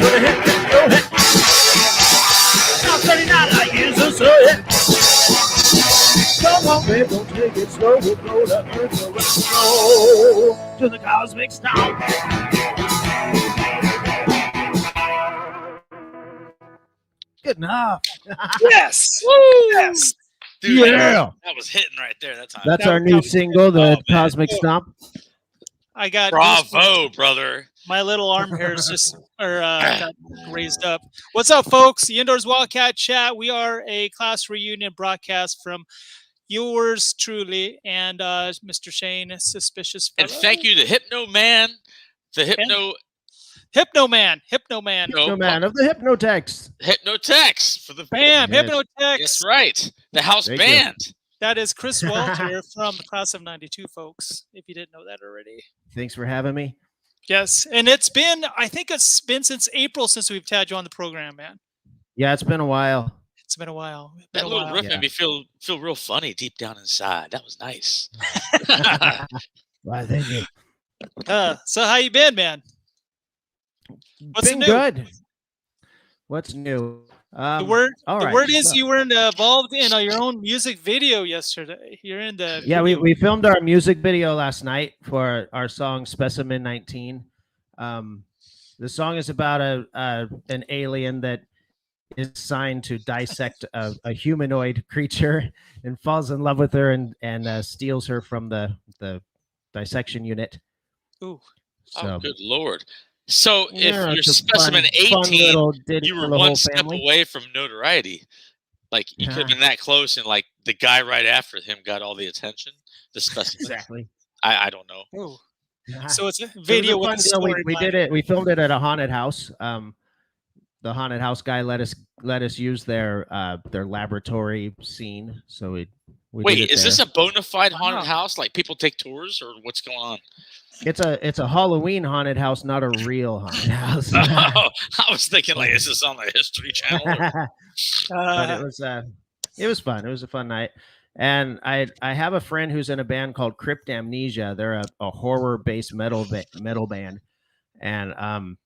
with a hit, go ahead. Now 39 light years or so, yeah. Come on, babe, don't take it slow. We'll blow the earth so rock and roll to the cosmic stomp. Good enough. Yes. Woo! Yes. Dude, Yeah. that was hitting right there that time. That's our new single, the Cosmic Stomp. I got Bravo, brother. My little arm hairs just got raised up. What's up, folks? YeNDoR'S WiLDCaT chat. We are a class reunion broadcast from yours truly and Mr. Shane, Suspicious Fellow. And thank you to Hypno Man, the Hypno Man of the Hypnotex. Hypnotex for the Bam, Yes. Hypnotex. That's right. The house Thank band. That is Chris Walter from the class of 92, folks, if you didn't know that already. Thanks for having me. Yes, and I think it's been since April since we've had you on the program, man. Yeah, it's been a while. It's been a while. That little riff made me feel real funny deep down inside. That was nice. Why, thank you. So how you been, man? What's been new? Good. What's new? The word is well, you were involved in your own music video yesterday. You're in the we filmed our music video last night for our song Specimen 19. The song is about an alien that is assigned to dissect a humanoid creature and falls in love with her and steals her from the dissection unit. Ooh. Oh, good Lord. So if Yeah, you're it's a Specimen fun 18, little ditty you for were the one whole step family. away from notoriety. Like you could have been that close, and like the guy right after him got all the attention. The Specimen. Exactly. I don't know. Ooh. So it's a video with a story. We did it. We filmed it at a haunted house. The haunted house guy let us use their laboratory scene. So we Wait, did it is this there. a bona fide haunted house? Like people take tours, or what's going on? It's a Halloween haunted house, not a real haunted house. Oh, I was thinking like, is this on the History Channel? But it was fun. It was a fun night. And I have a friend who's in a band called Crypt Amnesia. They're a horror based metal band, and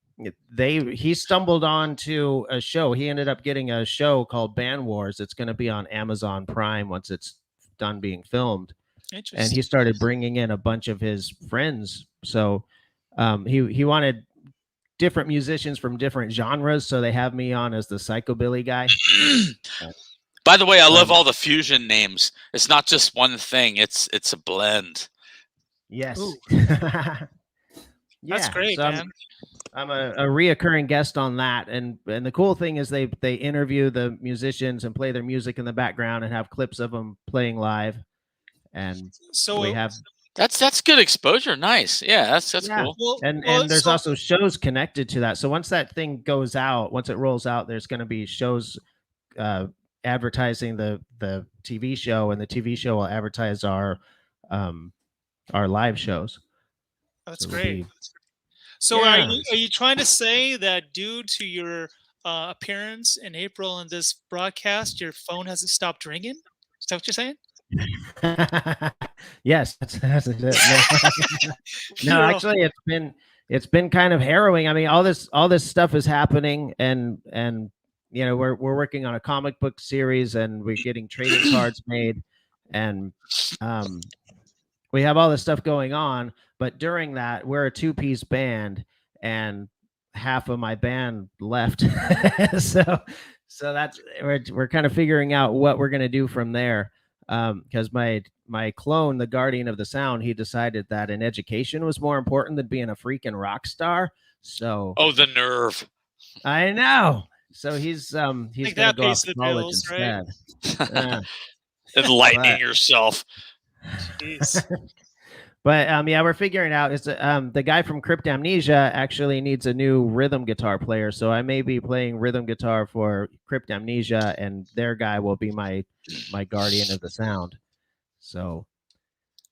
he stumbled onto a show. He ended up getting a show called Band Wars. It's going to be on Amazon Prime once it's done being filmed. And he started bringing in a bunch of his friends. So he wanted different musicians from different genres. So they have me on as the psychobilly guy. By the way, I love all the fusion names. It's not just one thing. It's a blend. Yes. That's great, so man. I'm a reoccurring guest on that. And the cool thing is they interview the musicians and play their music in the background and have clips of them playing live. And so we have that's good exposure. Nice. Yeah, that's cool. Well, and there's also shows connected to that. So once that thing goes out, once it rolls out, there's going to be shows advertising the TV show, and the TV show will advertise our live shows. That's great. So are you trying to say that due to your appearance in April in this broadcast, your phone hasn't stopped ringing? Is that what you're saying? Yes, that's it. No, actually, it's been kind of harrowing. I mean, all this stuff is happening, and we're working on a comic book series, and we're getting trading cards made, and we have all this stuff going on. But during that, we're a 2-piece band, and half of my band left, so that's we're kind of figuring out what we're gonna do from there. Because my clone, the guardian of the sound, he decided that an education was more important than being a freaking rock star. So the nerve. I know. So he's gonna go off to college instead. Right? Enlightening yourself. Jeez. But we're figuring out. It's the guy from Crypt Amnesia actually needs a new rhythm guitar player, so I may be playing rhythm guitar for Crypt Amnesia, and their guy will be my guardian of the sound. So,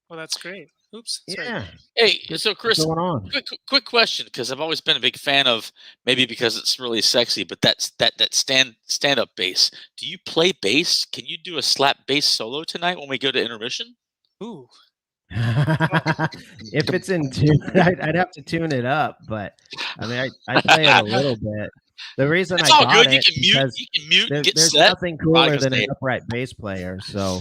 well, that's great. Oops. Yeah. Hey, so Chris, what's going on? Quick question, because I've always been a big fan of, maybe because it's really sexy, but that stand up bass. Do you play bass? Can you do a slap bass solo tonight when we go to intermission? Ooh. If it's in tune, I'd have to tune it up. But I mean, I play it a little bit. The reason It's I all got good. it because You can mute and get there's set. nothing cooler Rodgers than an made it. upright bass player. So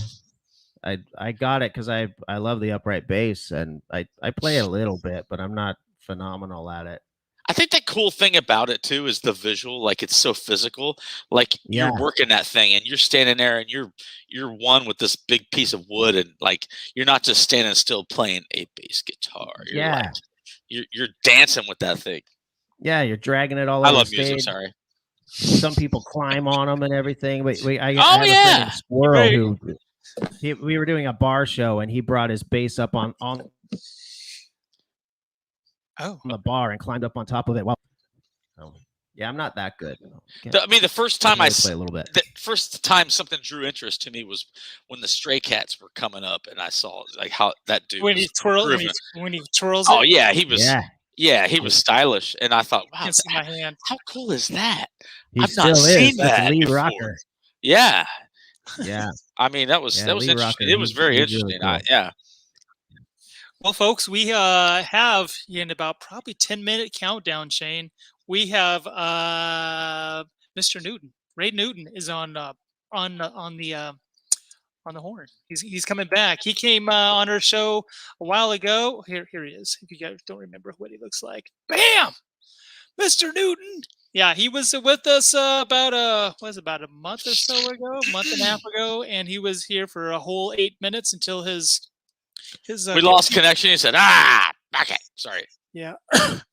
I got it because I love the upright bass, and I play a little bit, but I'm not phenomenal at it. I think the cool thing about it too is the visual. Like it's so physical. Like Yeah. you're working that thing, and you're standing there, and you're one with this big piece of wood, and like you're not just standing still playing a bass guitar. You're Yeah. like you're dancing with that thing. Yeah, you're dragging it all I over love the music. stage. Sorry. Some people climb on them and everything. I Oh, have a friend yeah. named Squirrel who we were doing a bar show, and he brought his bass up on the bar and climbed up on top of it. Well, yeah, I'm not that good. I mean, the first time I play a little bit. the first time something drew interest to me was when the Stray Cats were coming up, and I saw like how that dude when he twirls. Oh it. yeah, he was. Yeah. Yeah, he was stylish, and I thought, You wow, can see my hand. how cool is that? He I've still not is. seen That's that lead before. rocker. Yeah, Yeah. I mean that was Yeah, that was Lee interesting. Rocker, It was very he's really interesting. cool. Yeah. Well, folks, we have in about probably 10-minute countdown, Shane. We have Mr. Newton. Ray Newton is on the horn. He's coming back. He came on our show a while ago. Here he is. If you guys don't remember what he looks like, bam, Mr. Newton. Yeah, he was with us about a month or so ago, month and a half ago, and he was here for a whole 8 minutes until his we lost connection. He said, back it. Sorry. Yeah.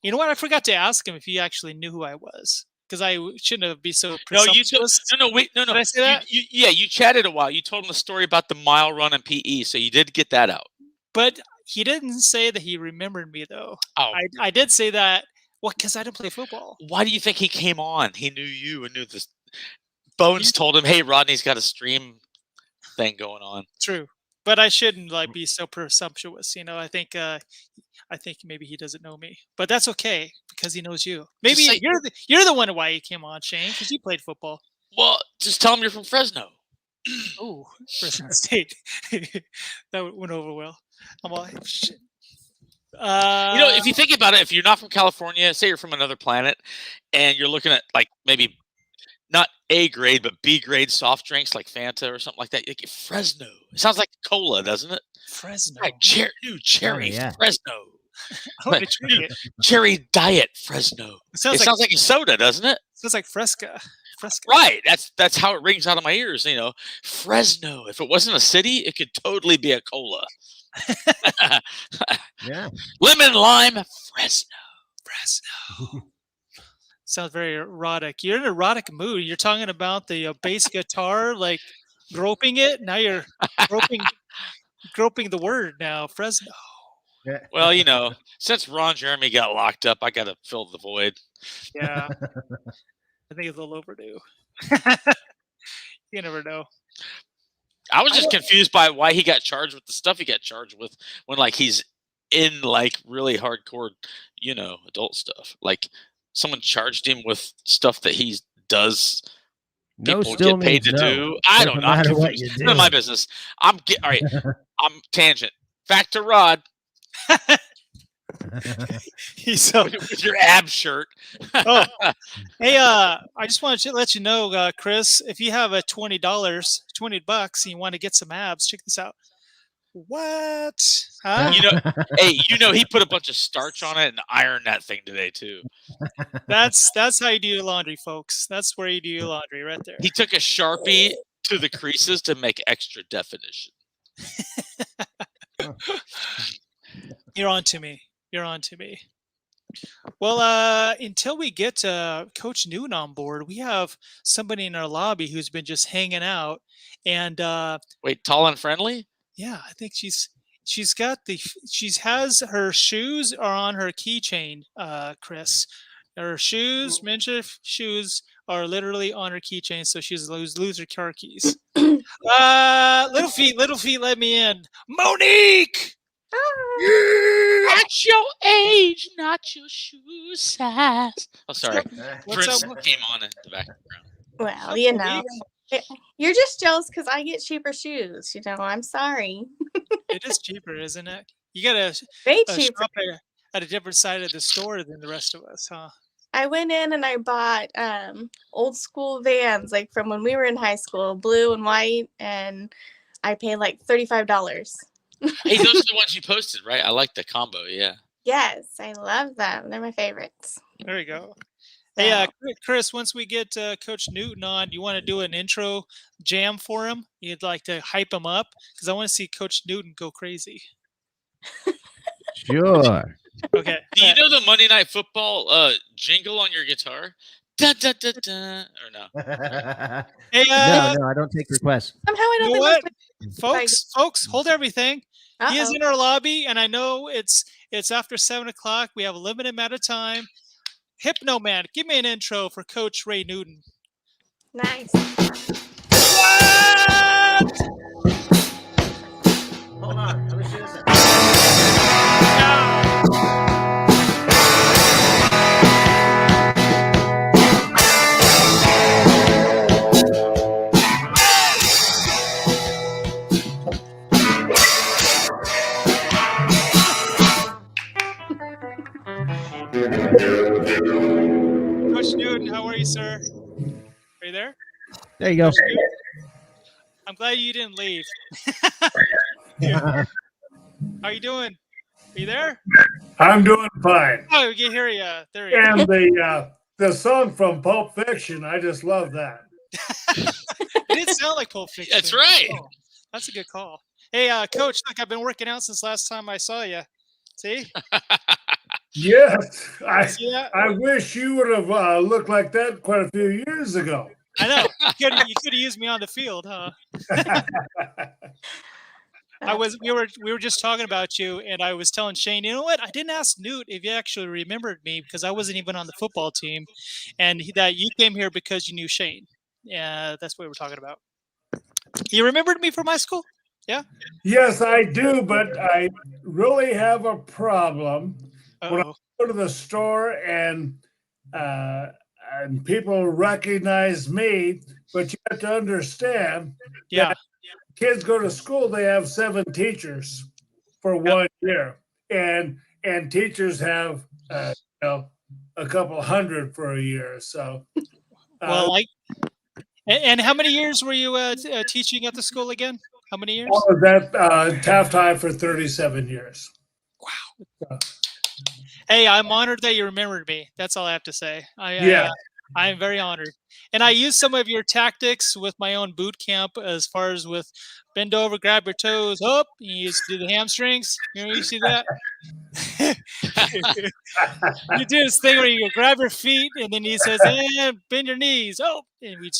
You know what? I forgot to ask him if he actually knew who I was, because I shouldn't have been so presumptuous. Wait. Did I say that? You chatted a while. You told him a story about the mile run in PE, so you did get that out. But he didn't say that he remembered me, though. Oh. I did say that. Well, because I didn't play football. Why do you think he came on? He knew you and knew this. Bones told him, "Hey, Rodney's got a stream thing going on." True, but I shouldn't be so presumptuous. You know, I think maybe he doesn't know me, but that's okay because he knows you. Maybe you're the one why he came on, Shane, because you played football. Well, just tell him you're from Fresno. Oh, Fresno State. That went over well. I'm all shit. If you think about it, if you're not from California, say you're from another planet, and you're looking at like maybe not A grade but B grade soft drinks like Fanta or something like that, like Fresno. It sounds like cola, doesn't it? Fresno. Like new cherry Fresno. Like cherry diet Fresno. It sounds like a soda, doesn't it? Sounds like Fresca. Right. That's how it rings out of my ears. Fresno. If it wasn't a city, it could totally be a cola. Yeah. Lemon lime Fresno. Sounds very erotic. You're in an erotic mood. You're talking about the bass guitar, like groping it. Now you're groping the word now, Fresno. Well, since Ron Jeremy got locked up, I got to fill the void. Yeah. I think it's a little overdue. You never know. I was just confused by why he got charged with the stuff he got charged with when like he's in like really hardcore, adult stuff. Like someone charged him with stuff that he does. People get paid to do. I don't know. I'm confused. None of my business. All right. I'm tangent. Back to Rod. He's with your ab shirt. Oh, hey, I just wanted to let you know, Chris, if you have a $20, and you want to get some abs, check this out. What? Huh? He put a bunch of starch on it and ironed that thing today too. That's how you do your laundry, folks. That's where you do your laundry, right there. He took a Sharpie to the creases to make extra definition. You're on to me. Well, until we get Coach Newton on board, we have somebody in our lobby who's been just hanging out. And wait, tall and friendly? Yeah, I think she has her shoes are on her keychain, Chris. Her shoes, mention shoes, are literally on her keychain, so she's lose her car keys. Little feet, let me in. Monique! At your age, not your shoe size. Oh, sorry. Prince came on in the background. Well, You're just jealous because I get cheaper shoes. I'm sorry. It is cheaper, isn't it? You gotta Way cheaper. shop at a different side of the store than the rest of us, huh? I went in and I bought old school Vans, like from when we were in high school, blue and white, and I paid like $35. Hey, those are the ones you posted, right? I like the combo. Yeah. Yes, I love them. They're my favorites. There you go. Hey, Chris, once we get Coach NeWToN on, do you want to do an intro jam for him? You'd like to hype him up? Because I want to see Coach NeWToN go crazy. Sure. Okay. Do you know the Monday Night Football jingle on your guitar? Da, da, da, da, or no? Hey, no, I don't take requests. Somehow I don't you know think what? Folks, hold everything. Uh-oh. He is in our lobby, and I know it's after 7 o'clock. We have a limited amount of time. Hypno Man, give me an intro for Coach Ray NeWToN. Nice. What? Hold on. Let me see this. Coach NeWToN, how are you, sir? Are you there? There you go. I'm glad you didn't leave. How are you doing? Are you there? I'm doing fine. Oh, we can hear you. There you And the song from Pulp Fiction, I just love that. go. It did sound like Pulp Fiction. That's right. Oh, that's a good call. Hey, Coach, look, I've been working out since last time I saw you. See? Yes, See that? I wish you would have looked like that quite a few years ago. I know. You could have used me on the field, huh? We were just talking about you, and I was telling Shane, you know what? I didn't ask Newt if you actually remembered me because I wasn't even on the football team, and that you came here because you knew Shane. Yeah, that's what we were talking about. You remembered me from high school? Yeah. Yes, I do, but I really have a problem when I Uh-oh. go to the store and people recognize me, but you have to understand Yeah. kids go to school, they have 7 teachers for 1 year, and teachers have a couple hundred for a year. So, Well, and how many years were you teaching at the school again? How many years? all of that Taft High for 37 years. Wow. Hey, I'm honored that you remembered me. That's all I have to say. I am very honored. And I use some of your tactics with my own boot camp as far as with bend over, grab your toes up. You used to do the hamstrings. You see that? You do this thing where you grab your feet and then he says, bend your knees. Oh, and we,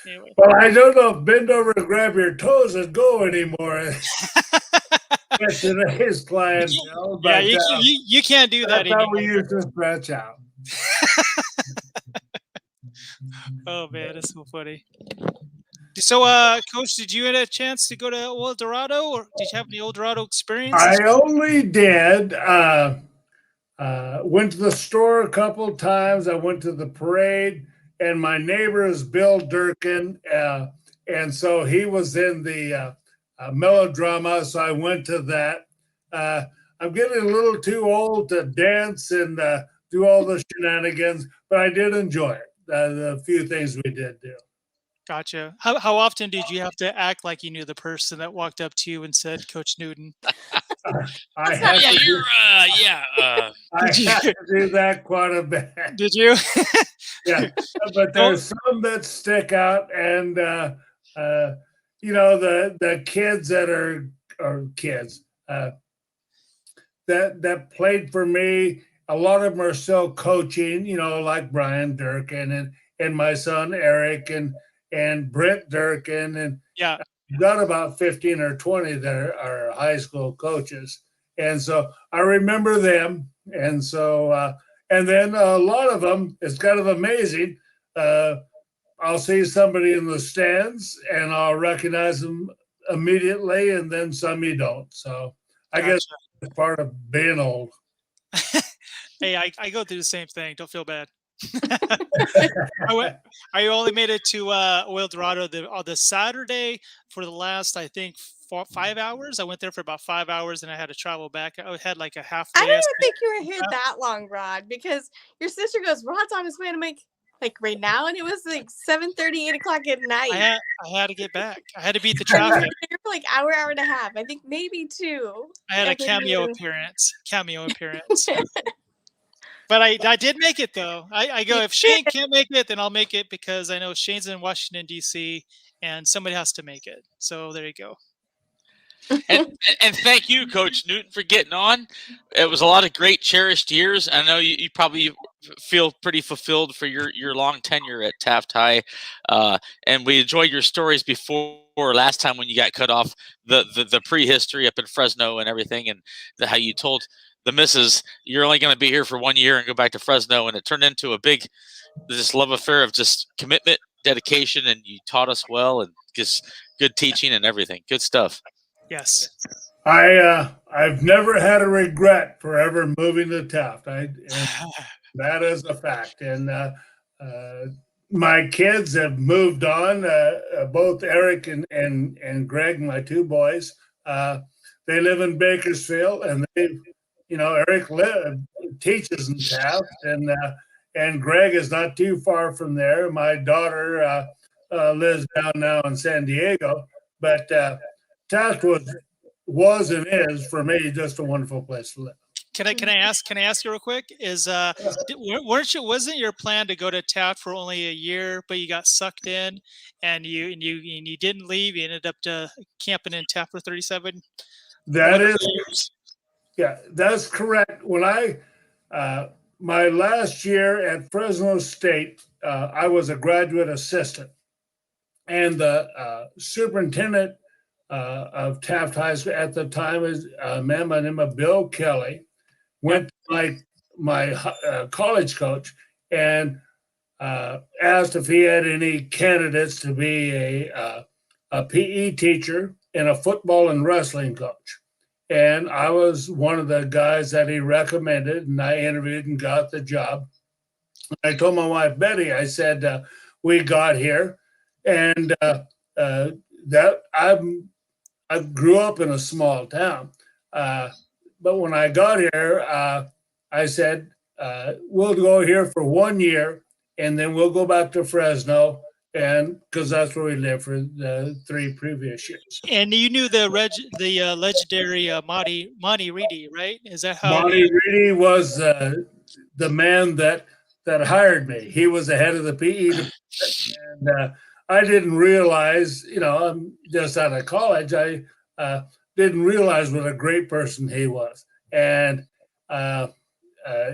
anyway. Well, I don't know if bend over and grab your toes and go anymore. That's today's client. Yeah, you can't do that anymore. That's how we used to stretch out. Oh man, that's so funny. So, Coach, did you get a chance to go to El Dorado, or did you have any El Dorado experience? I only did. Went to the store a couple times. I went to the parade, and my neighbor is Bill Durkin, and so he was in the melodrama. So I went to that. I'm getting a little too old to dance and do all the shenanigans, but I did enjoy it. The few things we did do. Gotcha. How often did you have to act like you knew the person that walked up to you and said, "Coach NeWToN"? I had to do that quite a bit. Did you? Yeah, but there's some that stick out, and the kids that are kids that played for me. A lot of them are still coaching, like Brian Durkin and my son Eric and Brent Durkin, and we've got about 15 or 20 that are high school coaches, and so I remember them, and so and then a lot of them, it's kind of amazing. I'll see somebody in the stands and I'll recognize them immediately, and then some you don't. So I guess it's part of being old. Hey, I go through the same thing. Don't feel bad. I only made it to Oil Dorado the Saturday for the last, I think, 5 hours. I went there for about 5 hours, and I had to travel back. I had like a half day. I don't even think you were here that long, Rod, because your sister goes, Rod's on his way to make like right now, and it was like 7:30, 8 o'clock at night. I had to get back. I had to beat the traffic. Here for like hour and a half. I think maybe 2. I had a cameo appearance. But I did make it though. I go, if Shane can't make it, then I'll make it, because I know Shane's in Washington D.C. and somebody has to make it. So there you go. And thank you, Coach Newton, for getting on. It was a lot of great, cherished years. I know you probably feel pretty fulfilled for your long tenure at Taft High, and we enjoyed your stories before last time when you got cut off, the prehistory up in Fresno and everything, and how you told the missus you're only going to be here for 1 year and go back to Fresno, and it turned into this love affair of just commitment, dedication, and you taught us well, and just good teaching and everything. Good stuff. Yes. I've never had a regret for ever moving to Taft. That is a fact. And my kids have moved on. Both Eric and Greg, my 2 boys, they live in Bakersfield, and Eric teaches in Taft, and Greg is not too far from there. My daughter lives down now in San Diego, but Taft was and is for me just a wonderful place to live. Can I ask you real quick? Wasn't your plan to go to Taft for only a year, but you got sucked in, and you didn't leave? You ended up camping in Taft for 37. Yeah, that's correct. When my last year at Fresno State, I was a graduate assistant, and the superintendent of Taft High School at the time is a man by the name of Bill Kelly. Went to my college coach and asked if he had any candidates to be a PE teacher and a football and wrestling coach. And I was one of the guys that he recommended, and I interviewed and got the job. I told my wife, Betty, I said, we got here, and that I grew up in a small town. But when I got here, I said, we'll go here for 1 year, and then we'll go back to Fresno, and because that's where we lived for the 3 previous years. And you knew the legendary Monty Reedy, right? Is that how? Monty Reedy was the man that hired me. He was the head of the PE department, and I didn't realize, I'm just out of college. I didn't realize what a great person he was. And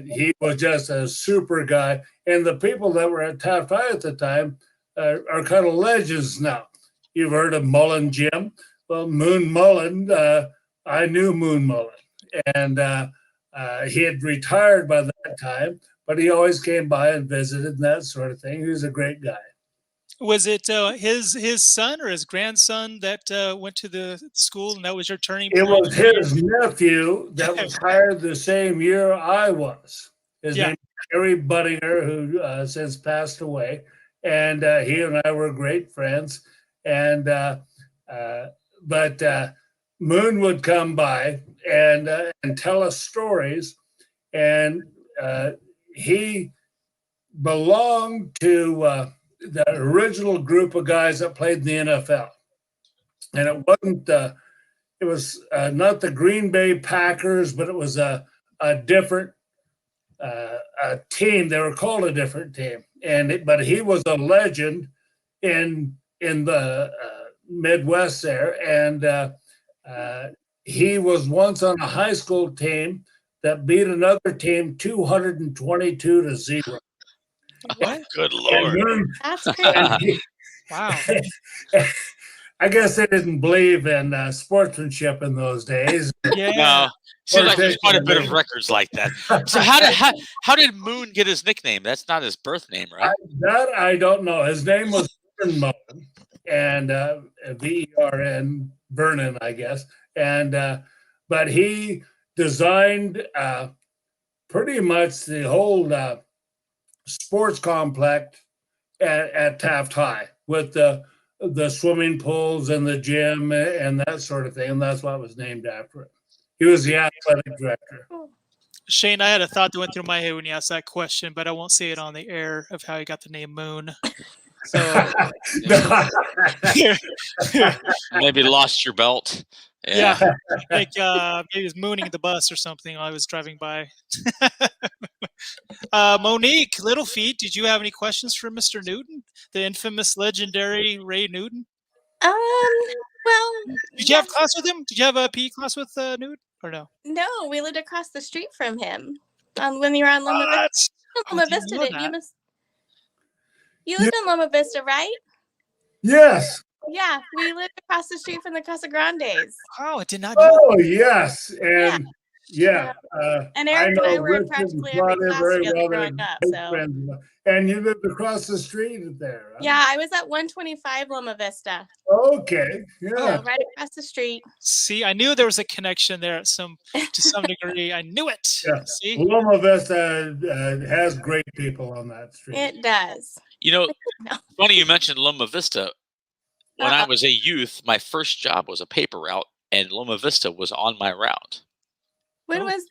he was just a super guy. And the people that were at Taft High at the time are kind of legends now. You've heard of Mullen Jim. Well, Moon Mullen, I knew Moon Mullen. And he had retired by that time, but he always came by and visited and that sort of thing. He was a great guy. Was it his son or his grandson that went to the school, and that was your turning point? It was his nephew that was hired the same year I was. His name is Harry Buttinger, who since passed away, and he and I were great friends. And but Moon would come by and tell us stories, and he belonged to the original group of guys that played in the NFL. And it wasn't, it was not the Green Bay Packers, but it was a different team. They were called a different team. But he was a legend in the Midwest there. And he was once on a high school team that beat another team 222-0. What? Good Lord. That's great. Wow. I guess they didn't believe in sportsmanship in those days. Yeah. No. Seems like there's quite a bit of records like that. So how did Moon get his nickname? That's not his birth name, right? That I don't know. His name was Vernon Mullen, and V-E-R-N, Vernon, I guess. And but he designed pretty much the whole sports complex at Taft High with the swimming pools and the gym and that sort of thing. And that's why it was named after it. He was the athletic director. Shane, I had a thought that went through my head when you asked that question, but I won't say it on the air of how you got the name Moon. So maybe lost your belt. Yeah, like maybe he was mooning the bus or something while I was driving by. Monique, Little Feet, did you have any questions for Mr. Newton, the infamous, legendary Ray Newton? Well, did you have class with him? Did you have a PE class with Newton or no? No, we lived across the street from him. When you were on Loma Vista. Loma Vista, didn't you? You lived in Loma Vista, right? Yes. Yeah, we lived across the street from the Casa Grandes. Oh, I did not know. Oh, yes. And and Eric and I were in practically every class together growing up. So. And you lived across the street there. Huh? Yeah, I was at 125 Loma Vista. Okay. Yeah. So right across the street. See, I knew there was a connection there to some degree. I knew it. Yeah. See? Loma Vista has great people on that street. It does. You know, funny you mentioned Loma Vista. When I was a youth, my first job was a paper route, and Loma Vista was on my route. When was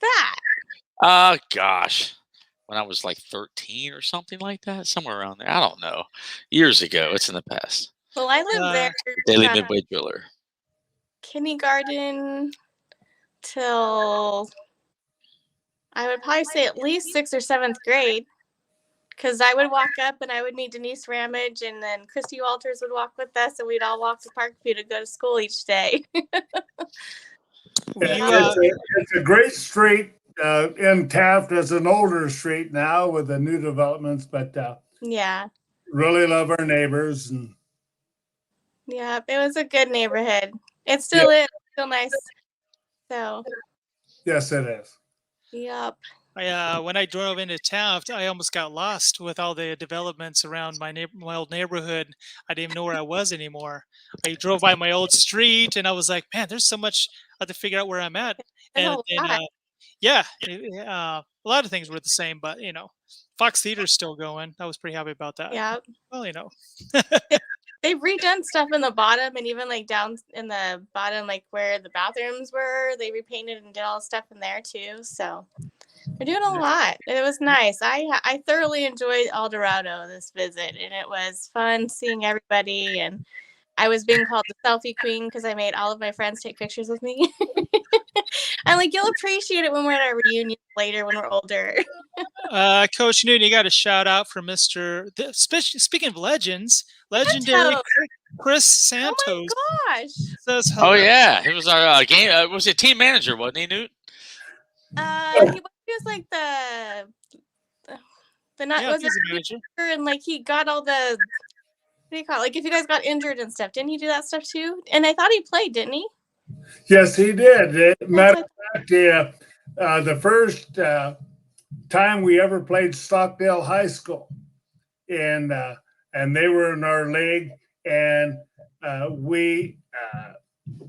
that? Gosh. When I was like 13 or something like that, somewhere around there. I don't know. Years ago. It's in the past. Well, I lived there. Daily Midway Driller. Kindergarten till I would probably say at least 6th or 7th grade. Because I would walk up and I would meet Denise Ramage, and then Christy Walters would walk with us, and we'd all walk to Parkview to go to school each day. It's a great street in Taft. It's an older street now with the new developments, but yeah, really love our neighbors. And yeah, it was a good neighborhood. It still is. It's still nice. So yes, it is. Yep. When I drove into Taft, I almost got lost with all the developments around my old neighborhood. I didn't even know where I was anymore. I drove by my old street, and I was like, man, there's so much. I have to figure out where I'm at. A lot of things were the same, but, Fox Theater's still going. I was pretty happy about that. Yeah. Well, They've redone stuff in the bottom, and even like down in the bottom, like where the bathrooms were, they repainted and did all the stuff in there too. So we're doing a lot. It was nice. I thoroughly enjoyed El Dorado this visit, and it was fun seeing everybody. And I was being called the selfie queen because I made all of my friends take pictures with me. I'm like, you'll appreciate it when we're at our reunion later when we're older. Coach Newton, you got a shout out for speaking of legends, legendary Chris Santos. Oh my gosh! Says hello. Oh yeah, he was our game. Was a team manager, wasn't he, Newt? He was like the not was it manager, and like he got all the what do you call it? Like if you guys got injured and stuff, didn't he do that stuff too? And I thought he played, didn't he? Yes, he did. Matter of fact, the first time we ever played Stockdale High School, and they were in our league, and we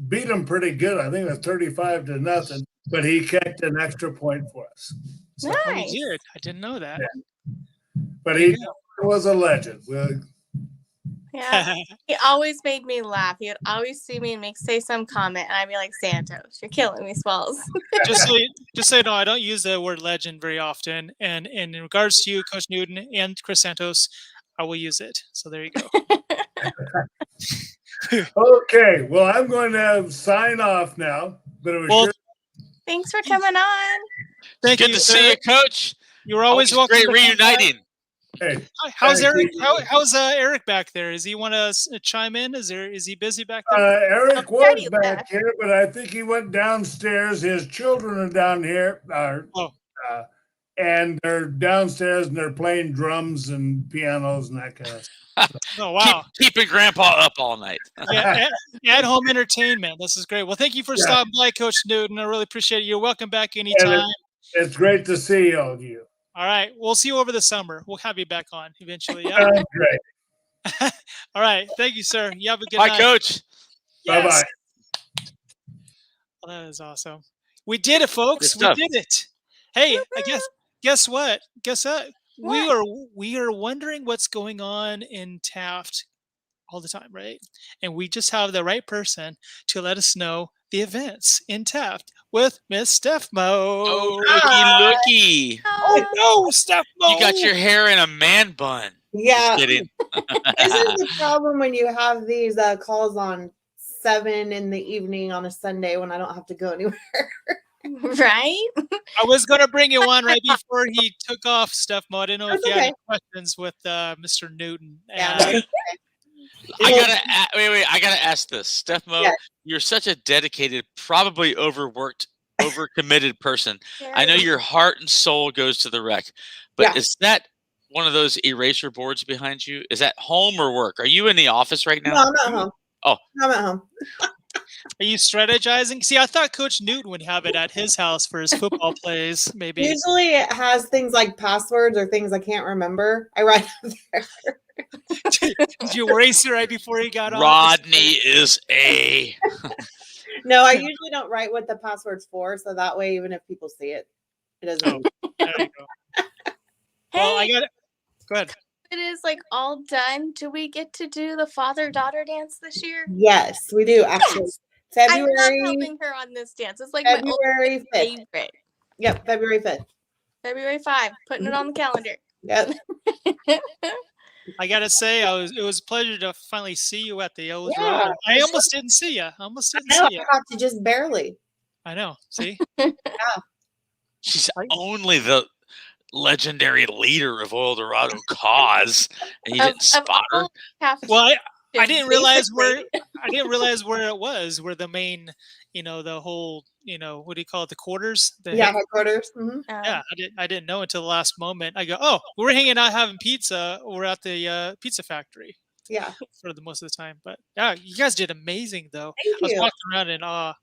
beat them pretty good. I think it was 35-0, but he kicked an extra point for us. So nice. He did. I didn't know that. Yeah. But he was a legend. Yeah, he always made me laugh. He would always see me and say some comment, and I'd be like, "Santos, you're killing me, Swells." just so you know, I don't use the word legend very often, and in regards to you, Coach Newton and Chris Santos, I will use it. So there you go. Okay, well, I'm going to sign off now. But it was thanks for coming on. Thank you. Good to see you, Coach. You were always welcome. Great reuniting. Hey, how's Eric? How's Eric back there? Does he want to chime in? Is he busy back there? Eric was back here, but I think he went downstairs. His children are down here, and they're downstairs and they're playing drums and pianos and that kind of stuff. Oh wow! Keeping Grandpa up all night. At-home entertainment. This is great. Well, thank you for stopping by, Coach Newton. I really appreciate it. You're welcome back anytime. It's great to see all of you. All right. We'll see you over the summer. We'll have you back on eventually. Yeah. Great. All right. Thank you, sir. You have a good night. Bye, Coach. Yes. Bye-bye. Well, that is awesome. We did it, folks. We did it. Hey, I guess what? we are wondering what's going on in Taft all the time, right? And we just have the right person to let us know the events in Taft with Miss Steph Mo. Oh, looky. Oh no, Steph Mo. You got your hair in a man bun. Yeah. Just kidding. This is the problem when you have these calls on 7 in the evening on a Sunday when I don't have to go anywhere. Right? I was going to bring you on right before he took off, Steph Mo. I didn't know if you had any questions with Mr. Newton. Yeah. I gotta ask this, Steph Mo. Yeah. You're such a dedicated, probably overworked, overcommitted person. I know your heart and soul goes to the rec, but is that one of those eraser boards behind you? Is that home or work? Are you in the office right now? No, I'm at home. Oh, I'm at home. Are you strategizing? See, I thought Coach Newton would have it at his house for his football plays. Maybe. Usually it has things like passwords or things I can't remember. I write up there. Did you erase it right before he got on? Rodney is a. No, I usually don't write what the password's for, so that way, even if people see it, it doesn't. Oh, there you go. Well, I got it. Go ahead. It is like all done. Do we get to do the father-daughter dance this year? Yes, we do actually. Yes. February. I love helping her on this dance. It's like February my 5th. favorite. Yep, February 5th. February 5. Putting it on the calendar. Yep. I gotta say, it was a pleasure to finally see you at the Eldorado. I almost didn't see you. I got to just barely. I know. See? Yeah. She's only the legendary leader of Eldorado cause, and you didn't spot her. Well, I didn't realize where it was. Where the main, the whole, what do you call it? The quarters. Headquarters. Mm-hmm. Yeah, I didn't know until the last moment. I go, oh, we're hanging out having pizza. We're at the pizza factory. Yeah, for the most of the time. But yeah, you guys did amazing though. Thank you. I was walking around in awe.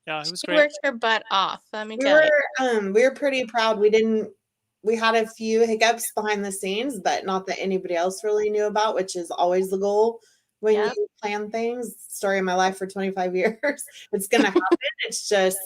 Yeah, it was great. Worked her butt off. Let me tell you. We were pretty proud. We had a few hiccups behind the scenes, but not that anybody else really knew about, which is always the goal when you plan things. Story of my life for 25 years. It's going to happen. It's just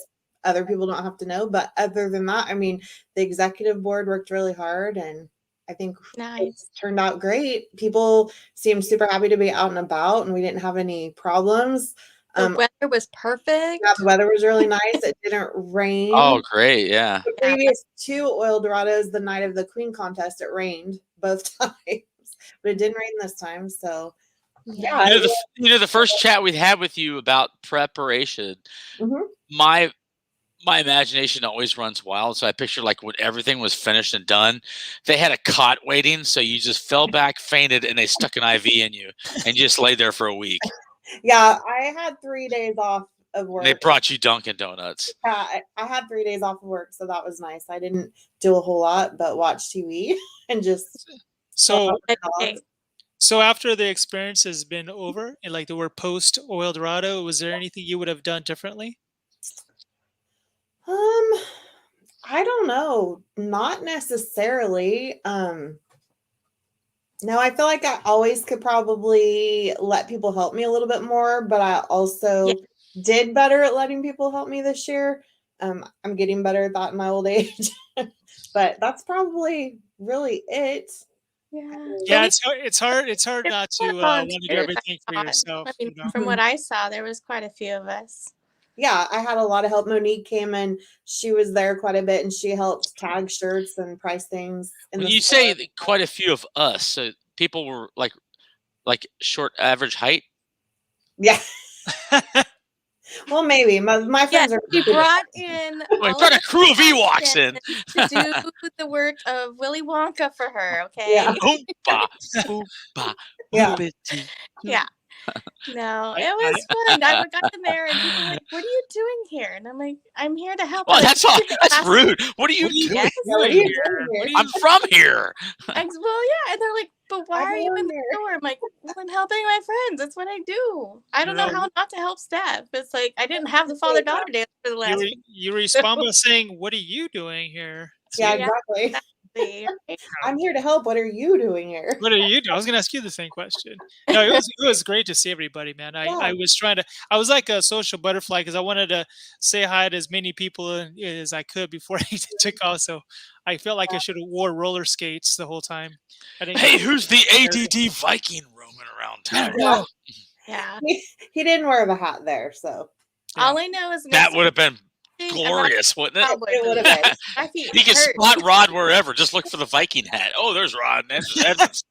other people don't have to know. But other than that, I mean, the executive board worked really hard, and I think it turned out great. People seemed super happy to be out and about, and we didn't have any problems. The weather was perfect. Yeah, the weather was really nice. It didn't rain. Oh, great. Yeah. The previous 2 Eldorados, the night of the Queen contest, it rained both times, but it didn't rain this time. So, yeah. The first chat we had with you about preparation, my imagination always runs wild. So I picture like when everything was finished and done, they had a cot waiting. So you just fell back, fainted, and they stuck an IV in you and just laid there for a week. Yeah, I had 3 days off of work. They brought you Dunkin' Donuts. Yeah, I had 3 days off of work, so that was nice. I didn't do a whole lot, but watch TV and just. So after the experience has been over, and like the word post Eldorado, was there anything you would have done differently? I don't know. Not necessarily. No, I feel like I always could probably let people help me a little bit more, but I also did better at letting people help me this year. I'm getting better at that in my old age, but that's probably really it. Yeah, it's hard not to want to do everything for yourself. I mean, from what I saw, there was quite a few of us. Yeah, I had a lot of help. Monique came and she was there quite a bit, and she helped tag shirts and price things. When you say quite a few of us, so people were like short average height? Yeah. Well, maybe. My friends are. We brought in. We brought a crew of Ewoks in to do the work of Willy Wonka for her, okay? Yeah. Oompa, oompa, yeah. Yeah. No, it was fun. I got in there and people were like, "What are you doing here?" And I'm like, "I'm here to help." Well, that's rude. What are you doing here? I'm from here. Well, yeah, and they're like, "But why are you in the store?" I'm like, "Well, I'm helping my friends. That's what I do. I don't know how not to help staff." It's like I didn't have the father-daughter dance for the last. You respond by saying, "What are you doing here?" Yeah, exactly. Exactly. Right? I'm here to help. What are you doing here? What are you doing? I was going to ask you the same question. No, it was great to see everybody, man. I was I was like a social butterfly because I wanted to say hi to as many people as I could before I took off. So I felt like I should have wore roller skates the whole time. Hey, who's the ADD Viking roaming around town? Yeah. He didn't wear the hat there, so. All I know is that would have been glorious, wouldn't it? It would have been. My feet You can hurt. spot Rod wherever. Just look for the Viking hat. Oh, there's Rod. That's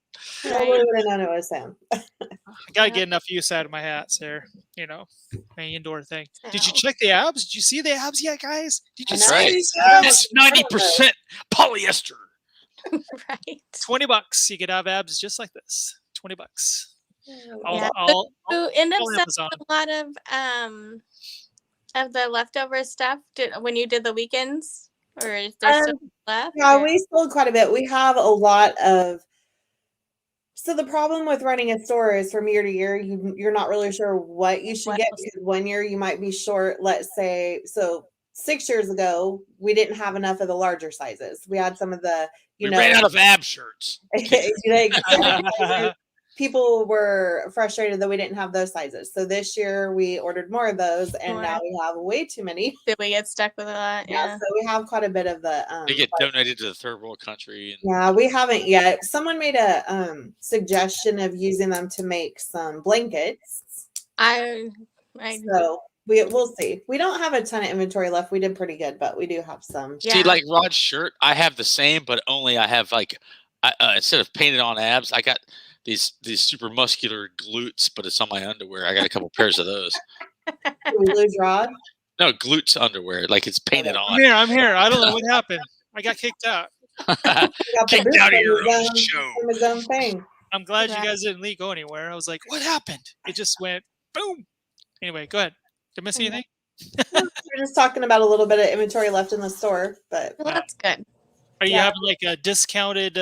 Nobody would have known it was him. I gotta get enough use out of my hats there. My indoor thing. Did you check the abs? Did you see the abs yet, guys? Did you see these abs? It's 90% polyester. Right. $20. You could have abs just like this. $20. Yeah. I'll You end up Amazon. selling a lot of the leftover stuff when you did the weekends, or is there stuff left? Yeah, we sold quite a bit. We have a lot of. So the problem with running a store is from year to year, you're not really sure what you should get, because one year you might be short. Let's say, so 6 years ago, we didn't have enough of the larger sizes. We had some of the, we ran out of ab shirts. People were frustrated that we didn't have those sizes. So this year we ordered more of those, and now we have way too many. Did we get stuck with a lot? Yeah. So we have quite a bit of the. They get donated to the third world country. Yeah, we haven't yet. Someone made a suggestion of using them to make some blankets. So we'll see. We don't have a ton of inventory left. We did pretty good, but we do have some. See, like Rod's shirt, I have the same, but only I have like instead of painted on abs, I got these super muscular glutes, but it's on my underwear. I got a couple pairs of those. We lose Rod? No, glutes underwear, like it's painted on. I'm here. I don't know what happened. I got kicked out. Kicked out of your own show. From his own thing. I'm glad you guys didn't go anywhere. I was like, what happened? It just went boom. Anyway, go ahead. Did I miss anything? We're just talking about a little bit of inventory left in the store, but well, that's good. Are you having like a discounted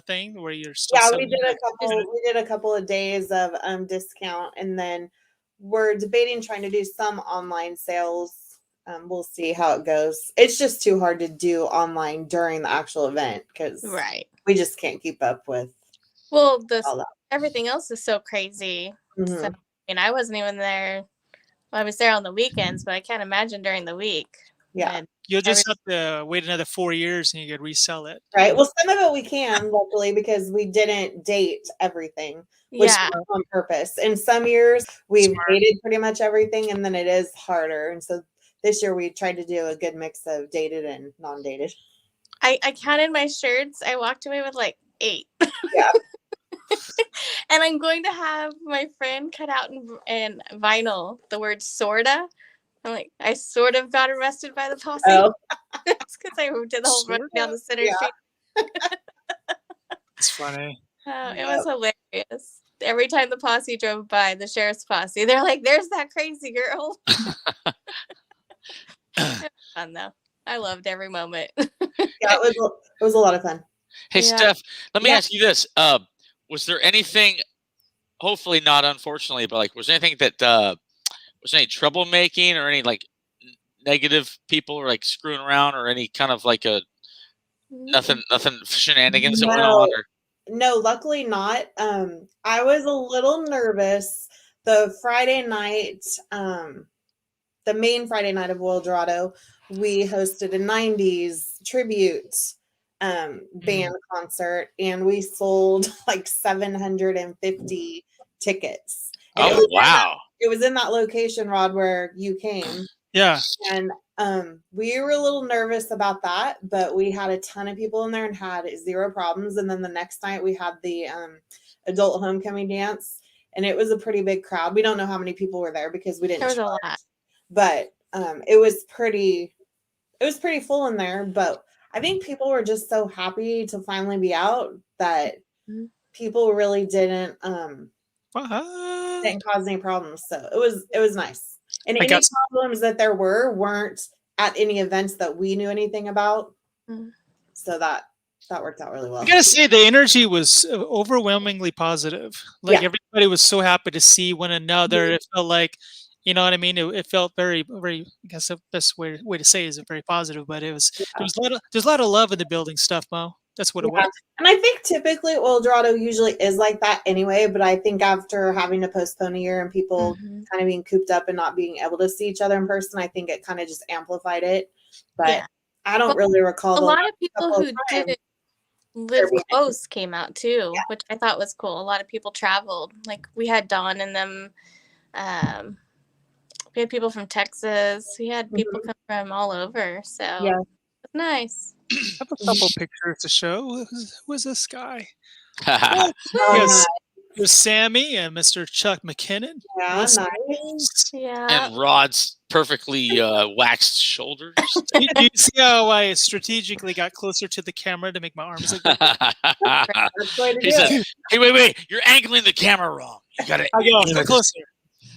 thing where you're still we did a couple of days of discount, and then we're debating trying to do some online sales. We'll see how it goes. It's just too hard to do online during the actual event because we just can't keep up with. Well, everything else is so crazy. Mm-hmm. So, I wasn't even there. Well, I was there on the weekends, but I can't imagine during the week. Yeah. You'll just have to wait another 4 years and you could resell it. Right. Well, some of it we can, luckily, because we didn't date everything, which was on purpose. In some years, we've dated pretty much everything, and then it is harder. And so this year, we tried to do a good mix of dated and non-dated. I counted my shirts. I walked away with like 8. Yeah. And I'm going to have my friend cut out in vinyl the word sorta. I'm like, I sort of got arrested by the posse. Oh. It's because I did the whole run down the center street. It's funny. It was hilarious. Every time the posse drove by, the sheriff's posse, they're like, there's that crazy girl. It was fun, though. I loved every moment. It was a lot of fun. Hey, Steph, let me ask you this. Was there anything, hopefully not unfortunately, but like, was there anything that, was there any troublemaking or any like negative people or like screwing around or any kind of like nothing shenanigans that went on? Or? No, luckily not. I was a little nervous the Friday night, the main Friday night of Wildorado. We hosted a 90s tribute band concert, and we sold like 750 tickets. And it was in that location, Rod, where you came. Yeah. And we were a little nervous about that, but we had a ton of people in there and had 0 problems. And then the next night we had the adult homecoming dance, and it was a pretty big crowd. We don't know how many people were there because we didn't. There was a lot. But it was pretty full in there. But I think people were just so happy to finally be out that people really didn't cause any problems. So it was nice. And any problems that there weren't at any events that we knew anything about. So that worked out really well. I gotta say the energy was overwhelmingly positive. Like everybody was so happy to see one another. It felt like, you know what I mean? It felt very, very, I guess the best way to say it is very positive, but there's a lot of love in the building stuff, Mo. That's what it was. And I think typically Eldorado usually is like that anyway, but I think after having to postpone a year and people kind of being cooped up and not being able to see each other in person, I think it kind of just amplified it. But I don't really recall. A lot of people who didn't live close came out too, which I thought was cool. A lot of people traveled. Like we had Dawn and them. We had people from Texas. We had people come from all over. So it's nice. I have a couple pictures to show. Who is this guy? There's Sammy and Mr. Chuck McKinnon. Yeah, nice. Yeah. And Rod's perfectly waxed shoulders. You see how I strategically got closer to the camera to make my arms look like He said, hey, wait. You're angling the camera wrong. You got to get closer.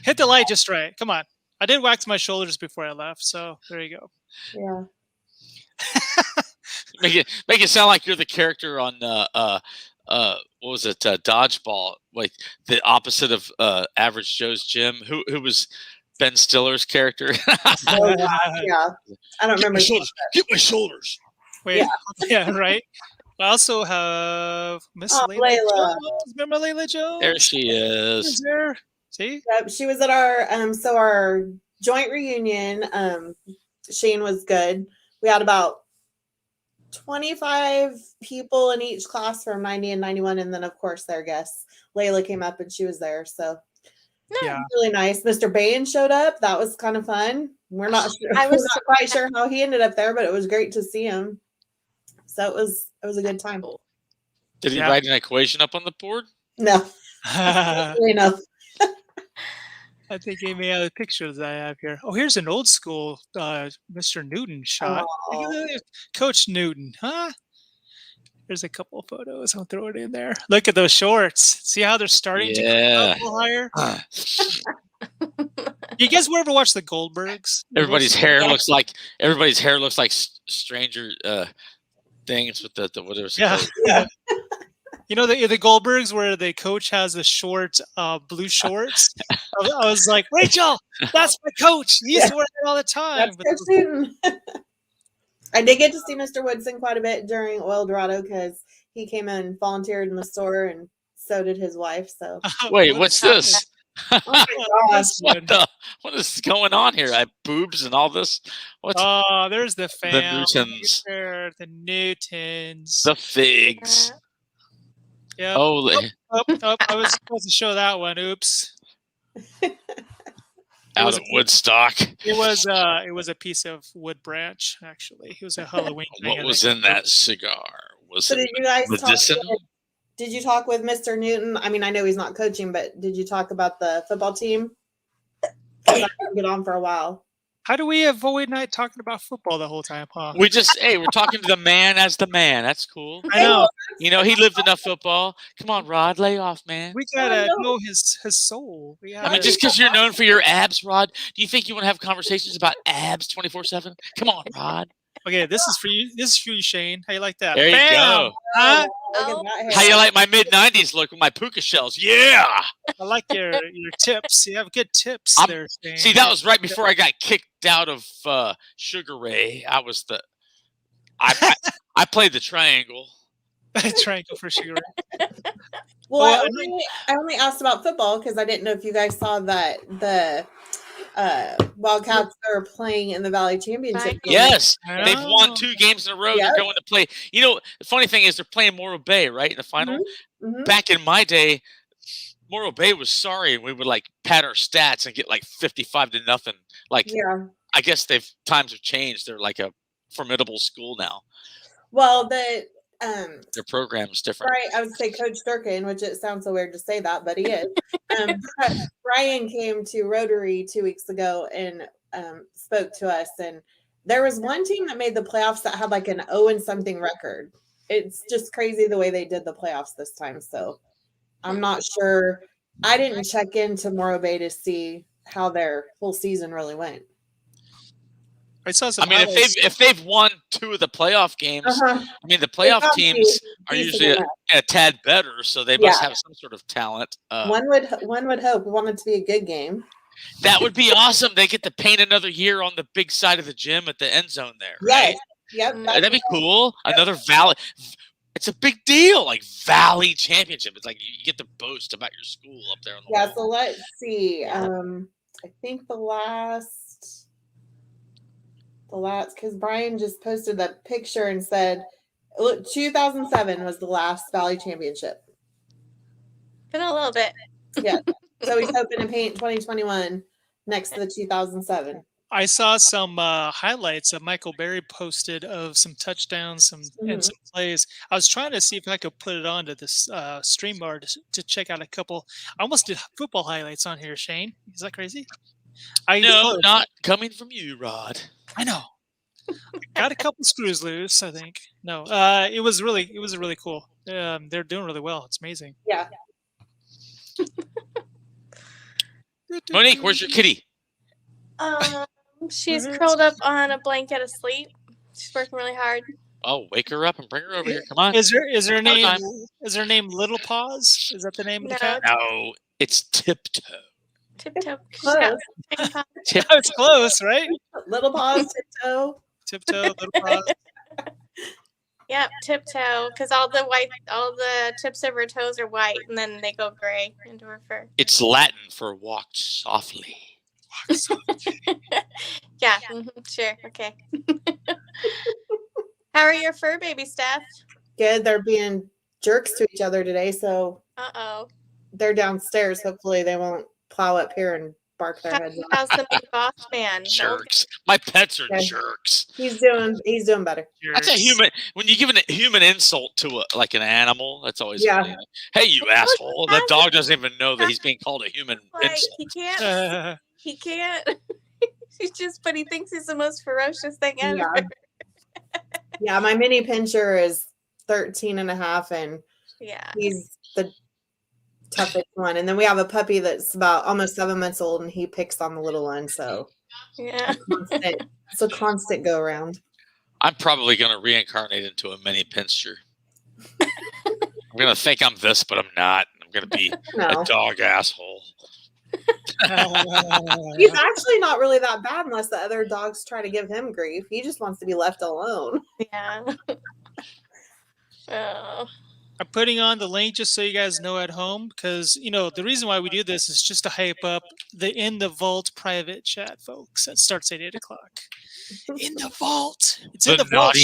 Hit the light just right. Come on. I did wax my shoulders before I left, so there you go. Yeah. Make it sound like you're the character on what was it, Dodgeball, like the opposite of Average Joe's Gym. Who was Ben Stiller's character? Yeah, I don't remember. Get my shoulders. Wait, yeah, right. I also have Miss Layla Jones. Remember Layla Jones? There she is. There. See? Yep, she was at our our joint reunion. Shane was good. We had about 25 people in each class from 90 and 91, and then of course their guests. Layla came up and she was there, so really nice. Mr. Bain showed up. That was kind of fun. We're not not quite sure how he ended up there, but it was great to see him. So it was a good time. Did he write an equation up on the board? No. No. I think he may have the pictures I have here. Oh, here's an old school Mr. Newton shot. Coach Newton, huh? There's a couple of photos. I'll throw it in there. Look at those shorts. See how they're starting to come up a little higher? You guys ever watch the Goldbergs? Everybody's hair looks like Stranger Things with the whatever. Yeah. You know the Goldbergs where the coach has the short blue shorts. I was like, Rachel, that's my coach. He used to wear that all the time. I did get to see Mr. Woodson quite a bit during Eldorado because he came and volunteered in the store, and so did his wife. So wait, what's this? Oh my gosh. What is going on here? I have boobs and all this. Oh, there's the family. The NeWTons. The NeWTons. The figs. Yeah. Holy. I was supposed to show that one. Oops. Out of Woodstock. Oh, It was a piece of wood branch, actually. It was a Halloween thing. What was in that cigar? Was it did you guys medicinal? Did you talk with Mr. Newton? I mean, I know he's not coaching, but did you talk about the football team? I didn't get on for a while. How do we avoid not talking about football the whole time, huh? We're talking to the man as the man. That's cool. I know. You know, he lived enough football. Come on, Rod, lay off, man. We gotta know his soul. I mean, just because you're known for your abs, Rod, do you think you want to have conversations about abs 24/7? Come on, Rod. Okay, this is for you. This is for you, Shane. How you like that? There you go. Huh? How you like my mid-90s look with my puka shells? Yeah. I like your tips. You have good tips there, Shane. See, that was right before I got kicked out of Sugar Ray. I played the triangle. Triangle for Sugar Ray. Well, I only asked about football because I didn't know if you guys saw that the Wildcats are playing in the Valley Championship. Yes, they've won 2 games in a row. Yep. They're going to play. You know, the funny thing is they're playing Morro Bay, right, in the final. Mm-hmm. Back in my day, Morro Bay was sorry, and we would like pad our stats and get like 55-0. Like, I guess times have changed. They're like a formidable school now. Well, their program is different. Right, I would say Coach Durkin, which it sounds so weird to say that, but he is. Brian came to Rotary 2 weeks ago and spoke to us, and there was one team that made the playoffs that had like an 0-something record. It's just crazy the way they did the playoffs this time. So I'm not sure. I didn't check into Morro Bay to see how their full season really went. I mean, if they've won 2 of the playoff games, I mean, the playoff teams are usually a tad better, so they must have some sort of talent. One would hope. We want it to be a good game. That would be awesome. They get to paint another year on the big side of the gym at the end zone there, right? Yep. That'd be cool. Another valley. It's a big deal, like Valley Championship. It's like you get to boast about your school up there on the wall. So let's see. I think the last, because Brian just posted that picture and said, look, 2007 was the last Valley Championship. Been a little bit. Yeah. So he's hoping to paint 2021 next to the 2007. I saw some highlights that Michael Berry posted of some touchdowns and some plays. I was trying to see if I could put it onto this stream bar to check out a couple. I almost did football highlights on here, Shane. Is that crazy? No, not coming from you, Rod. I know. Got a couple screws loose, I think. No, it was really cool. They're doing really well. It's amazing. Yeah. Monique, where's your kitty? She's curled up on a blanket asleep. She's working really hard. Oh, wake her up and bring her over here. Come on. Is her name Little Paws? Is that the name of the cat? No, it's Tiptoe. Tiptoe. It's close, right? Little Paws, Tiptoe. Tiptoe, Little Paws. Yep, Tiptoe, because all the tips of her toes are white, and then they go gray into her fur. It's Latin for walk softly. Yeah, sure, okay. How are your fur babies, Steph? Good. They're being jerks to each other today, so they're downstairs. Hopefully, they won't plow up here and bark their heads off. How's the big boss man? Jerks. My pets are jerks. He's doing better. That's a human. When you give a human insult to like an animal, that's always funny. Hey, you asshole! That dog doesn't even know that he's being called a human insult. He can't. He can't. But he thinks he's the most ferocious thing ever. Yeah, my mini pincher is 13 and a half, and he's the toughest one. And then we have a puppy that's about almost 7 months old, and he picks on the little one. So it's a constant go around. I'm probably going to reincarnate into a mini pincher. I'm going to think I'm this, but I'm not. I'm going to be a dog asshole. He's actually not really that bad unless the other dogs try to give him grief. He just wants to be left alone. Yeah. I'm putting on the link just so you guys know at home, because the reason why we do this is just to hype up the In the Vault private chat, folks. That starts at 8 o'clock. In the vault. It's in the vault.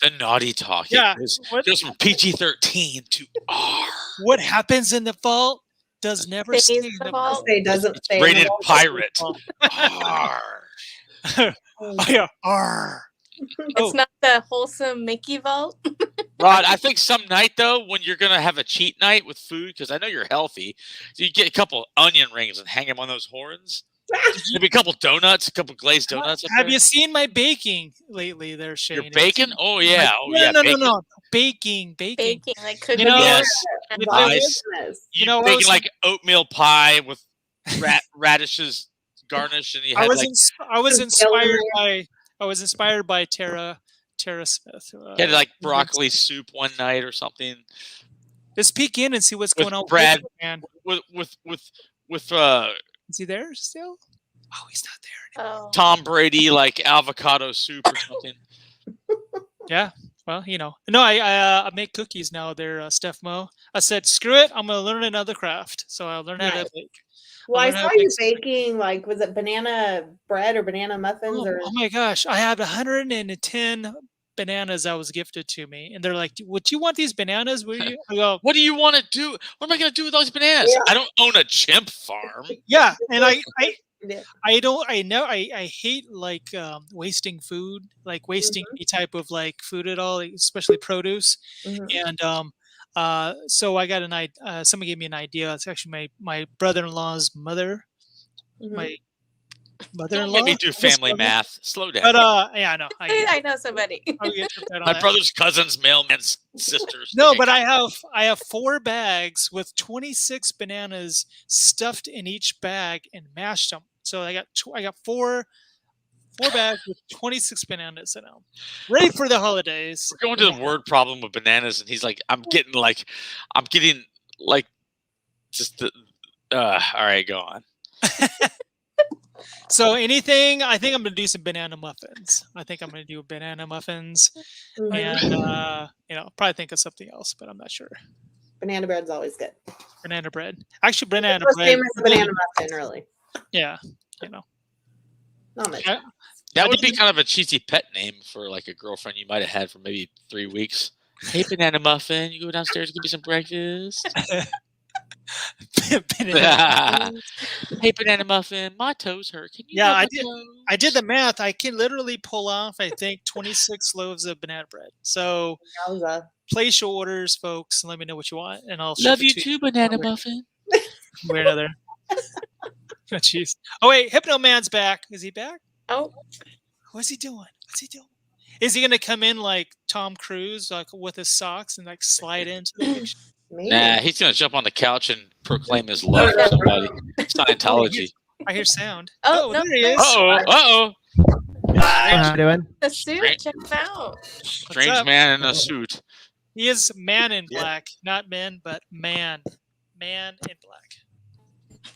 The naughty talk. Yeah. It goes from PG-13 to R. What happens in the vault does never stay in the vault. Doesn't stay rated pirate. R. Oh, yeah. R. It's not the wholesome Mickey vault. Rod, I think some night, though, when you're going to have a cheat night with food, because I know you're healthy, so you get a couple onion rings and hang them on those horns. Maybe a couple donuts, a couple glazed donuts. Have you seen my baking lately there, Shane? Your bacon? Oh, yeah. No. Baking. Like cooking. Yes. Nice. Baking like oatmeal pie with radishes garnished, and you had I was inspired by Tara Smith. You had like broccoli soup one night or something. Let's peek in and see what's going on. Brad, with with is he there still? Oh, he's not there anymore. Tom Brady, like avocado soup or something. Yeah. Well, no, I make cookies now. They're Steph Mo. I said, screw it. I'm going to learn another craft. So I'll learn how to bake. Well, I saw you baking, like, was it banana bread or banana muffins? Oh my gosh. I had 110 bananas that was gifted to me. And they're like, would you want these bananas? I go, what do you want to do? What am I going to do with those bananas? Yeah. I don't own a chimp farm. Yeah. And I hate like wasting food, like wasting any type of like food at all, especially produce. And so I got somebody gave me an idea. It's actually my brother-in-law's mother. My mother-in-law. Don't make me do family math. Slow down. But yeah, I know. I know somebody. My brother's cousin's mailman's sisters. No, but I have 4 bags with 26 bananas stuffed in each bag and mashed them. So I got 4 bags with 26 bananas in them, ready for the holidays. We're going to the word problem with bananas, and he's like, I'm getting just the. All right, go on. So anything, I think I'm gonna do some banana muffins. I think I'm gonna do banana muffins, and probably think of something else, but I'm not sure. Banana bread's always good. Banana bread, actually, banana It's bread. same as a banana muffin, really. Yeah, Not much. That would be kind of a cheesy pet name for like a girlfriend you might have had for maybe 3 weeks. Hey, banana muffin, you go downstairs and give me some breakfast. Hey, banana muffin, my toes hurt. Can you? Yeah, I did the math. I can literally pull off, I think, 26 loaves of banana bread. So place your orders, folks, and let me know what you want, and I'll love you too, banana muffin. Where another? Oh, jeez. Oh wait, Hypno Man's back. Is he back? Oh, what's he doing? What's he doing? Is he gonna come in like Tom Cruise, like with his socks and like slide into the picture? Nah, he's gonna jump on the couch and proclaim his love for somebody. Scientology. I hear sound. Oh, no, there he is. Uh-oh. How you doing? The suit, check him out. Strange man in a suit. He is man in black, not men, but man in black.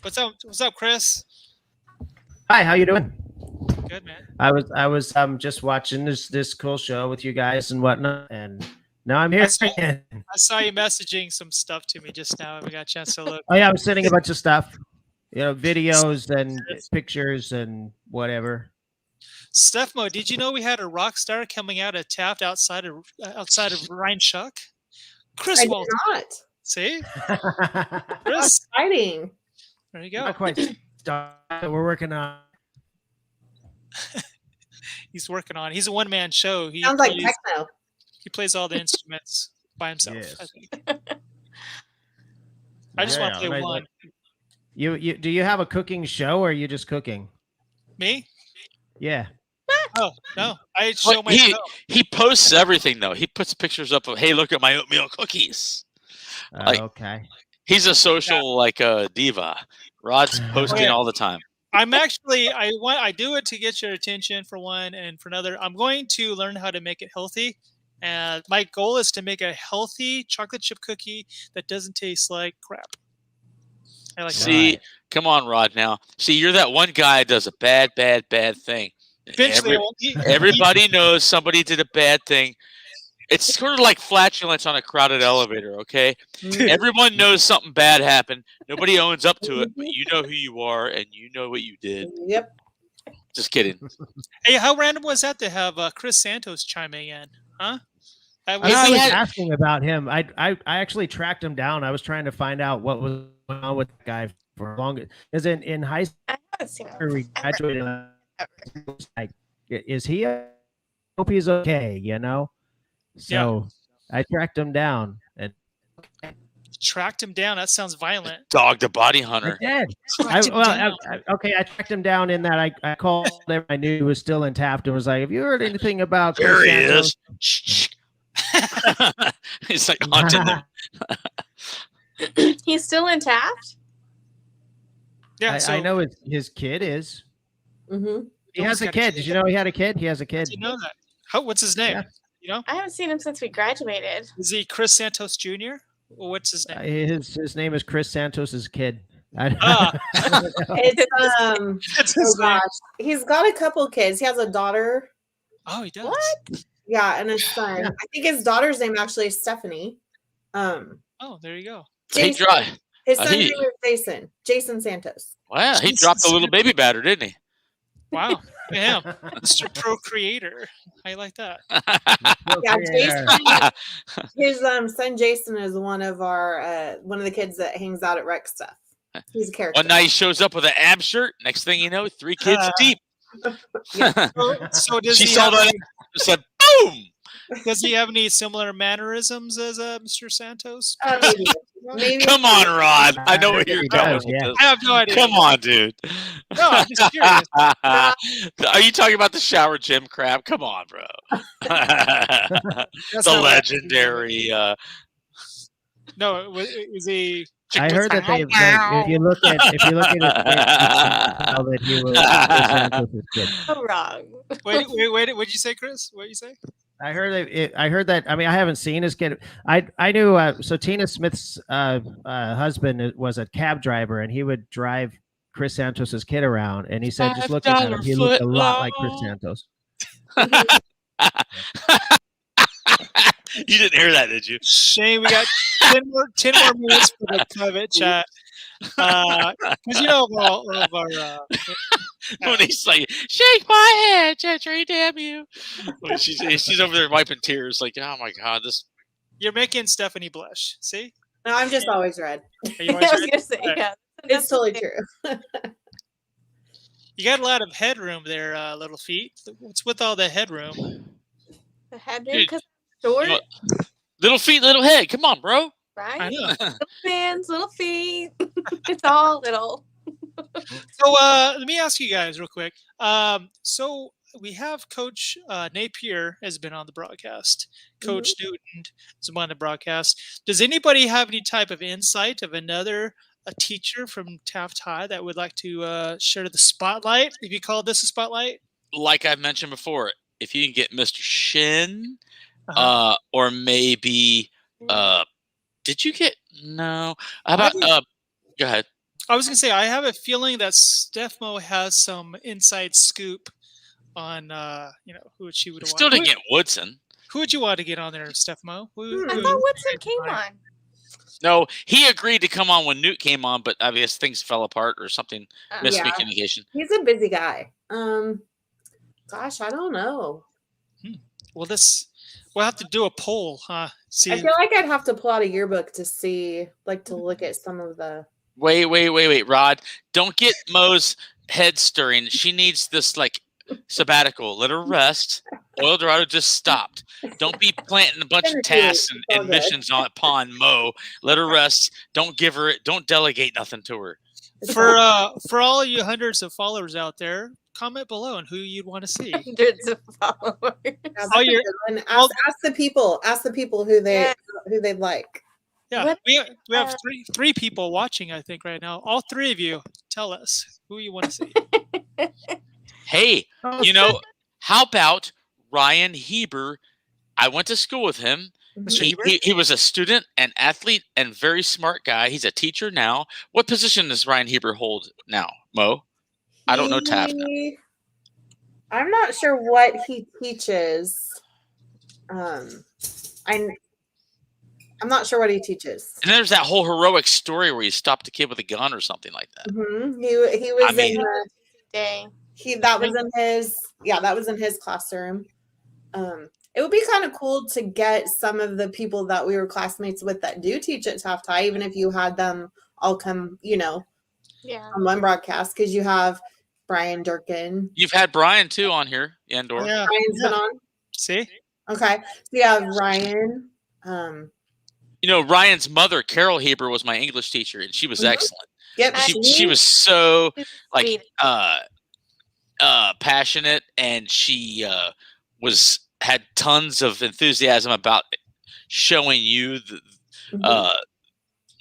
What's up, Chris? Hi, how you doing? Good, man. I was just watching this cool show with you guys and whatnot, and now I'm here. I saw you messaging some stuff to me just now, and we got a chance to look. Oh yeah, I was sending a bunch of stuff, videos and pictures and whatever. Stephmo, did you know we had a rock star coming out of Taft outside of Ryan Shuck? Chris Walton. Not. See? Chris. Exciting. There you go. Not quite started. We're working on. He's working on. He's a one-man show. He sounds like techno. He plays all the instruments by himself. Yes. I think. I just want to play one. You do you have a cooking show or are you just cooking? Me? Yeah. Oh no, I show myself. He posts everything though. He puts pictures up of, hey, look at my oatmeal cookies. Okay. He's a social diva. Rod's posting all the time. I'm actually I do it to get your attention for one, and for another, I'm going to learn how to make it healthy. And my goal is to make a healthy chocolate chip cookie that doesn't taste like crap. I like that. Come on, Rod. Now, see, you're that one guy that does a bad thing. Everybody knows somebody did a bad thing. It's sort of like flatulence on a crowded elevator, okay? Everyone knows something bad happened. Nobody owns up to it, but you know who you are and you know what you did. Yep. Just kidding. Hey, how random was that to have Chris Santos chiming in? Huh? I was asking about him. I actually tracked him down. I was trying to find out what was going on with the guy for long. Because in high school, we graduated. Like, is he? I hope he's okay. So I tracked him down and tracked him down. That sounds violent. Dog the body hunter. I did. I tracked him down in that I called him. I knew he was still in Taft and was like, "Have you heard anything about?" There he is. He's like haunting them. He's still in Taft. Yeah, I know his kid is. Mm-hmm. He has a kid. Did you know he had a kid? He has a kid. Did you know that? What's his name? Yeah. I haven't seen him since we graduated. Is he Chris Santos Jr.? Or what's his name? His name is Chris Santos's kid. It's gosh. He's got a couple kids. He has a daughter. Oh, he does. What? Yeah, and a son. I think his daughter's name actually is Stephanie. Oh, there you go. Jason, his son's name is Jason Santos. Wow, he dropped a little baby batter, didn't he? Wow, yeah, Mr. Procreator. I like that. Yeah, Jason. His son Jason is one of the kids that hangs out at Rec Stuff. He's a character. One night he shows up with an ab shirt. Next thing you know, 3 kids deep. So does she he saw that and said, "Boom!" Does he have any similar mannerisms as Mr. Santos? Maybe. Come on, Rod. I know where you're going with this. I have no idea. Come on, dude. No, I'm just curious. Are you talking about the shower gym crap? Come on, bro. The legendary. No, is he? I heard that if you look at his that he was so wrong. Wait, what'd you say, Chris? What'd you say? I heard that. I mean, I haven't seen his kid. I knew. So Tina Smith's husband was a cab driver, and he would drive Chris Santos's kid around, and he said, just looking at him, $5 he looked a lot footlong. like Chris Santos. You didn't hear that, did you? Shane, we got 10 more minutes for the private chat. Because all of our When he's like, shake my head, Gentry, damn you. When she's over there wiping tears, like, oh my God, this. You're making Stephanie blush. See? No, I'm just always red. Are you I always was ready? gonna say, Right. yeah. It's totally true. You got a lot of headroom there, little feet. What's with all the headroom? The headroom Dude, because short, you know, little feet, little head. Come on, bro. I right? know. Little hands, little feet. It's all little. So let me ask you guys real quick. So we have Coach Napier has been on the broadcast. Coach Newton has been on the broadcast. Does anybody have any type of insight of a teacher from Taft High that would like to share the spotlight? If you call this a spotlight? Like I've mentioned before, if you can get Mr. Shin, or maybe, did you get, no, how about, go ahead. I was going to say, I have a feeling that Steph Mo has some inside scoop on, who she would want. Still didn't get Woodson. Who would you want to get on there, Steph Mo? I thought Woodson came on. No, he agreed to come on when Newt came on, but I guess things fell apart or something. Miscommunication. He's a busy guy. Gosh, I don't know. Well, we'll have to do a poll, huh? See, I feel like I'd have to pull out a yearbook to see, like, to look at some of the. Wait, Rod. Don't get Mo's head stirring. She needs this, like, sabbatical. Let her rest. Oil Dorado just stopped. Don't be planting a bunch of tasks and missions upon Mo. Let her rest. Don't delegate nothing to her. For all you hundreds of followers out there, comment below on who you'd want to see. Hundreds of followers. Ask the people who they'd like. Yeah, we have three people watching, I think, right now. All three of you, tell us who you want to see. Hey, how about Ryan Heber? I went to school with him. He was a student and athlete and very smart guy. He's a teacher now. What position does Ryan Heber hold now, Mo? I don't know Taft now. I'm not sure what he teaches. I'm not sure what he teaches. And there's that whole heroic story where he stopped a kid with a gun or something like that. Mm-hmm. He was in the day. That was in his classroom. It would be kind of cool to get some of the people that we were classmates with that do teach at Taft High, even if you had them all come, on one broadcast, because you have Brian Durkin. You've had Brian too on here, YeNDoR. Yeah. Brian's been on. See? Okay. So you have Ryan. Ryan's mother, Carol Heber, was my English teacher, and she was excellent. Yep. She was so passionate, and she had tons of enthusiasm about showing you the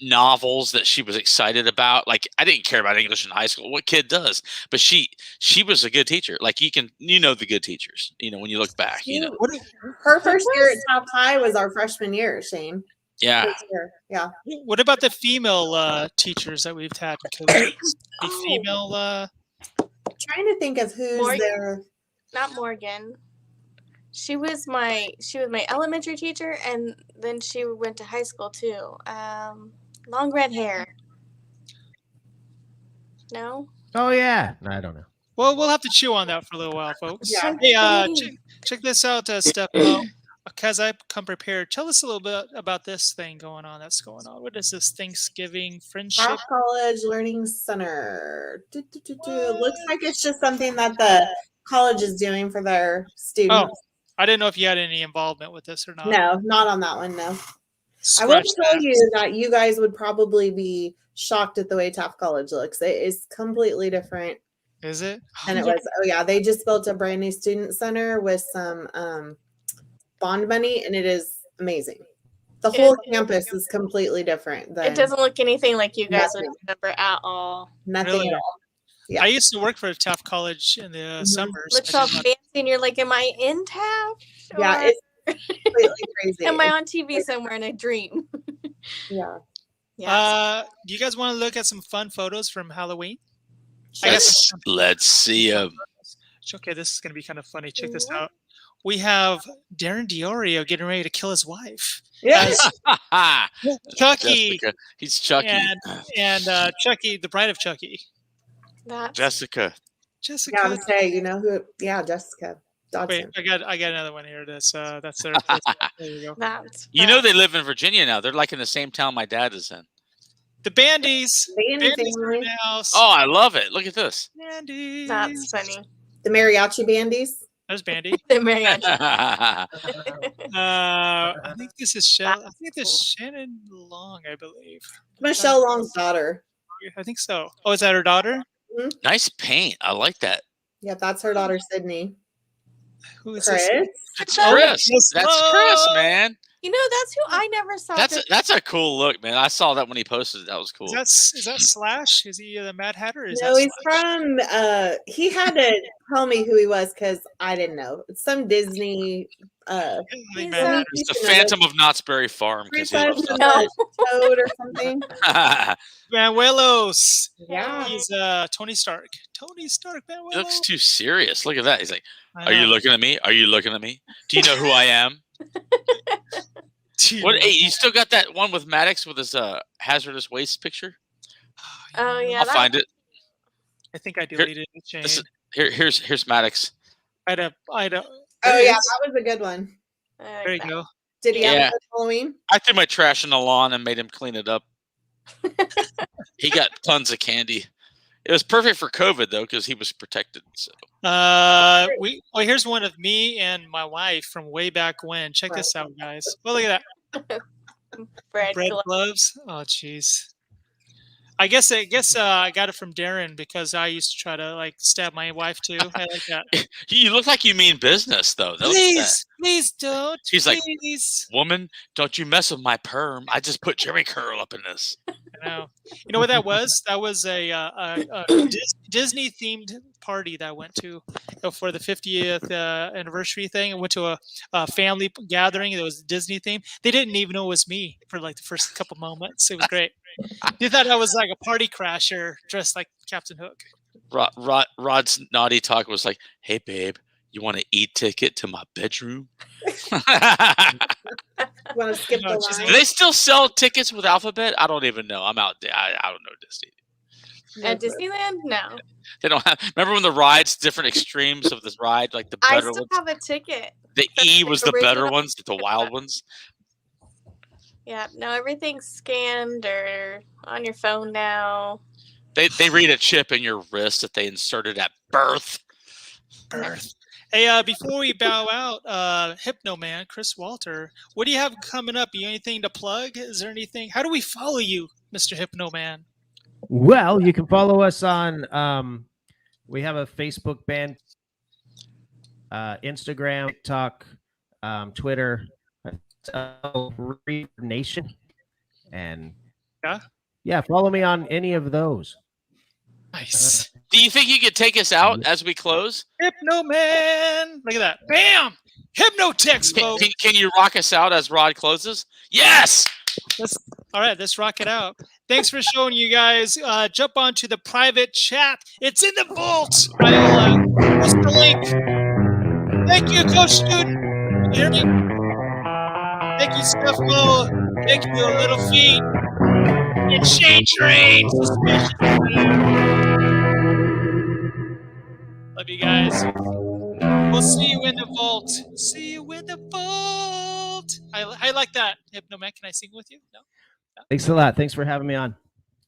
novels that she was excited about. Like, I didn't care about English in high school. What kid does? But she was a good teacher. Like, the good teachers, when you look back, Her first year at Taft High was our freshman year, Shane. Yeah. Yeah. What about the female teachers that we've had? The female. I'm trying to think of who's there. Not Morgan. She was my elementary teacher, and then she went to high school too. Long red hair. No? Oh yeah. No, I don't know. Well, we'll have to chew on that for a little while, folks. Yeah. Hey, check this out, Steph. Because I've come prepared. Tell us a little bit about this thing that's going on. What is this Thanksgiving friendship? Taft College Learning Center. Looks like it's just something that the college is doing for their students. Oh, I didn't know if you had any involvement with this or not. No, not on that one, no. I will tell you that you guys would probably be shocked at the way Taft College looks. It is completely different. Is it? And it was, they just built a brand new student center with some bond money, and it is amazing. The whole campus is completely different. It doesn't look anything like you guys would remember at all. Nothing at all. Yeah. I used to work for Taft College in the summers. Looks all fancy, and you're like, am I in Taft? Yeah, it's completely crazy. Am I on TV somewhere in a dream? Yeah. Do you guys want to look at some fun photos from Halloween? Let's see him. Okay, this is going to be kind of funny. Check this out. We have Darren Diorio getting ready to kill his wife. Yeah. Chucky. Jessica. He's Chucky. And Chucky, the bride of Chucky. Jessica. Yeah, I would say, you know who? Yeah, Jessica Dodson. Wait, I got another one here. That's their. There you go. You know they live in Virginia now. They're like in the same town my dad is in. The Bandies. Bandies are in the house. Oh, I love it. Look at this. Bandies. That's funny. The mariachi bandies. There's Bandy. The mariachi. I think this is Shannon Long, I believe. Michelle Long's daughter. I think so. Oh, is that her daughter? Mm-hmm. Nice paint. I like that. Yeah, that's her daughter, Sydney. Who is Chris? this? It's Chris. That's Chris, man. You know, that's who I never saw. That's a cool look, man. I saw that when he posted it. That was cool. Is that Slash? Is he the Mad Hatter? No, he's from. He had to tell me who he was because I didn't know. It's some Disney. He's the Phantom of Knott's Berry Farm because he loves Toad or something. Manuelos. Yeah, he's Tony Stark. Tony Stark. Manuelos. He looks too serious. Look at that. He's like, "Are you looking at me? Are you looking at me? Do you know who I am?" What? Hey, you still got that one with Maddox with his hazardous waste picture? Oh yeah, I'll find it. I think I deleted it. Here's Maddox. I don't. Oh yeah, that was a good one. There you go. Did he have a good Halloween? I threw my trash in the lawn and made him clean it up. He got tons of candy. It was perfect for COVID though, because he was protected. So. Here's one of me and my wife from way back when. Check this out, guys. Oh, look at that. Bread gloves. Oh, jeez. I guess I got it from Darren because I used to try to like stab my wife too. I like that. You look like you mean business though. Please don't. She's like, woman, don't you mess with my perm. I just put Jerry curl up in this. I know. You know what that was? That was a Disney themed party that I went to for the 50th anniversary thing. I went to a family gathering. It was Disney themed. They didn't even know it was me for like the first couple moments. It was great. They thought I was like a party crasher dressed like Captain Hook. Rod's naughty talk was like, "Hey babe, you want an e-ticket to my bedroom?" Want to skip the line? Do they still sell tickets with Alphabet? I don't even know. I'm out there. I don't know Disney. At Disneyland, no. They don't have. Remember when the rides, different extremes of this ride, like the better ones. I still have a ticket. The E was the better ones, the wild ones. Yeah, no, everything's scanned or on your phone now. They read a chip in your wrist that they inserted at birth. Hey, before we bow out, Hypno Man, Chris Walter, what do you have coming up? You anything to plug? Is there anything? How do we follow you, Mr. Hypno Man? Well, you can follow us on. We have a Facebook band, Instagram, TikTok, Twitter, Nation, and follow me on any of those. Nice. Do you think you could take us out as we close? Hypno Man, look at that! Bam! Hypnotex, folks. Can you rock us out as Rod closes? Yes. All right, let's rock it out. Thanks for showing you guys. Jump onto the private chat. It's in the vault. I will post the link. Thank you, Coach Student. You hear me? Thank you, Scuffle. Thank you, Little Feet. And Shane Train. Love you guys. We'll see you in the vault. See you in the vault. I like that. Hypno Man, can I sing with you? No? Thanks a lot. Thanks for having me on.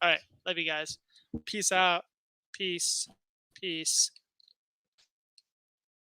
All right. Love you guys. Peace out. Peace. Peace.